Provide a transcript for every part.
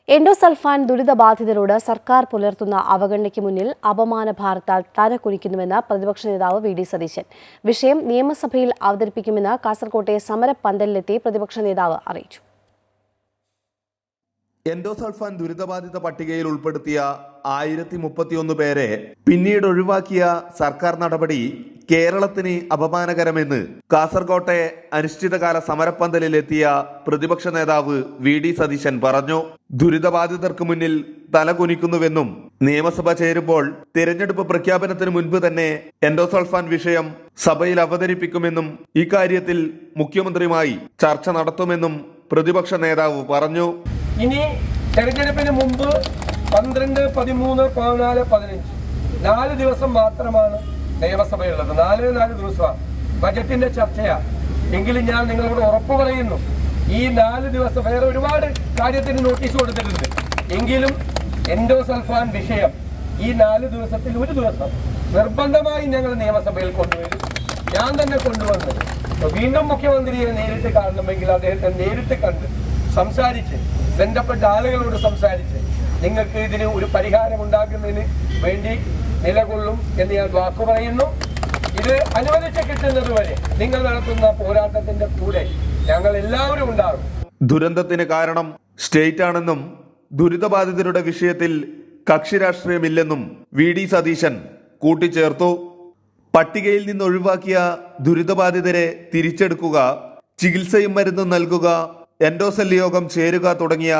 Endosulfan ദുരിതബാധിതരോട് സർക്കാർ പുലർത്തുന്ന അവഗണനയ്ക്ക് മുന്നിൽ അപമാന ഭാരത്താൽ തലകുനിക്കുന്നുവെന്ന് പ്രതിപക്ഷ നേതാവ് വി.ഡി. സതീശൻ. വിഷയം നിയമസഭയിൽ അവതരിപ്പിക്കുമെന്ന് കാസർകോട്ടെ സമരപ്പന്തലിലെത്തി പ്രതിപക്ഷ നേതാവ് അറിയിച്ചു. എൻഡോസൾഫാൻ ദുരിതബാധിത പട്ടികയിൽ ഉൾപ്പെടുത്തിയ 1031 പേരെ പിന്നീട് ഒഴിവാക്കിയ സർക്കാർ നടപടി കേരളത്തിന് അപമാനകരമെന്ന് കാസർകോട്ടെ അനിശ്ചിതകാല സമരപ്പന്തലിലെത്തിയ പ്രതിപക്ഷ നേതാവ് വി.ഡി. സതീശൻ പറഞ്ഞു. ദുരിതബാധിതർക്ക് മുന്നിൽ തലകുനിക്കുന്നുവെന്നും നിയമസഭ ചേരുമ്പോൾ തിരഞ്ഞെടുപ്പ് പ്രഖ്യാപനത്തിന് മുൻപ് തന്നെ എൻഡോസൾഫാൻ വിഷയം സഭയിൽ അവതരിപ്പിക്കുമെന്നും ഇക്കാര്യത്തിൽ മുഖ്യമന്ത്രിയുമായി ചർച്ച നടത്തുമെന്നും പ്രതിപക്ഷ നേതാവ് പറഞ്ഞു. ഇനി തെരഞ്ഞെടുപ്പിന് മുമ്പ് 12, 13, 14, 15 4 ദിവസം മാത്രമാണ് നിയമസഭയുള്ളത്. 4 ദിവസമാണ് ബജറ്റിന്റെ ചർച്ചയാണ്. എങ്കിലും ഞാൻ നിങ്ങളോട് ഉറപ്പ് പറയുന്നു, ഈ 4 ദിവസം വേറെ ഒരുപാട് കാര്യത്തിന് നോട്ടീസ് കൊടുത്തിട്ടുണ്ട്. എങ്കിലും എൻഡോസൾഫാൻ വിഷയം ഈ 4 ദിവസത്തിൽ ഒരു ദിവസം നിർബന്ധമായി ഞങ്ങൾ നിയമസഭയിൽ കൊണ്ടുവരും. ഞാൻ തന്നെ കൊണ്ടുവന്ന് വീണ്ടും മുഖ്യമന്ത്രിയെ നേരിട്ട് കാണണമെങ്കിൽ അദ്ദേഹത്തെ നേരിട്ട് കണ്ട് സംസാരിച്ച് ബന്ധപ്പെട്ട ആളുകളോട് സംസാരിച്ച് നിങ്ങൾക്ക് ഇതിന് ഒരു പരിഹാരം ഉണ്ടാക്കുന്നതിന് വേണ്ടി നിലകൊള്ളും എന്ന് ഞാൻ വാക്കു പറയുന്നു. ഇത് അനുവദിച്ച് കിട്ടുന്നത് വരെ നിങ്ങൾ നടത്തുന്ന പോരാട്ടത്തിന്റെ കൂടെ ഞങ്ങൾ എല്ലാവരും ഉണ്ടാകും. ദുരന്തത്തിന് കാരണം സ്റ്റേറ്റ് ആണെന്നും ദുരിതബാധിതരുടെ വിഷയത്തിൽ കക്ഷി രാഷ്ട്രീയമില്ലെന്നും വി.ഡി. സതീശൻ കൂട്ടിച്ചേർത്തു. പട്ടികയിൽ നിന്ന് ഒഴിവാക്കിയ ദുരിതബാധിതരെ തിരിച്ചെടുക്കുക, ചികിത്സയും മരുന്നും നൽകുക, എൻഡോസെൽ യോഗം ചേരുക തുടങ്ങിയ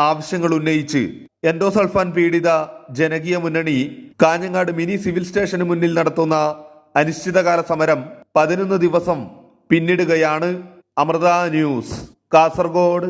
ആവശ്യങ്ങൾ ഉന്നയിച്ച് എൻഡോസൾഫാൻ പീഡിത ജനകീയ മുന്നണി കാഞ്ഞങ്ങാട് മിനി സിവിൽ സ്റ്റേഷന് മുന്നിൽ നടത്തുന്ന അനിശ്ചിതകാല സമരം 11 ദിവസം പിന്നിടുകയാണ്. അമൃത ന്യൂസ്, കാസർഗോഡ്.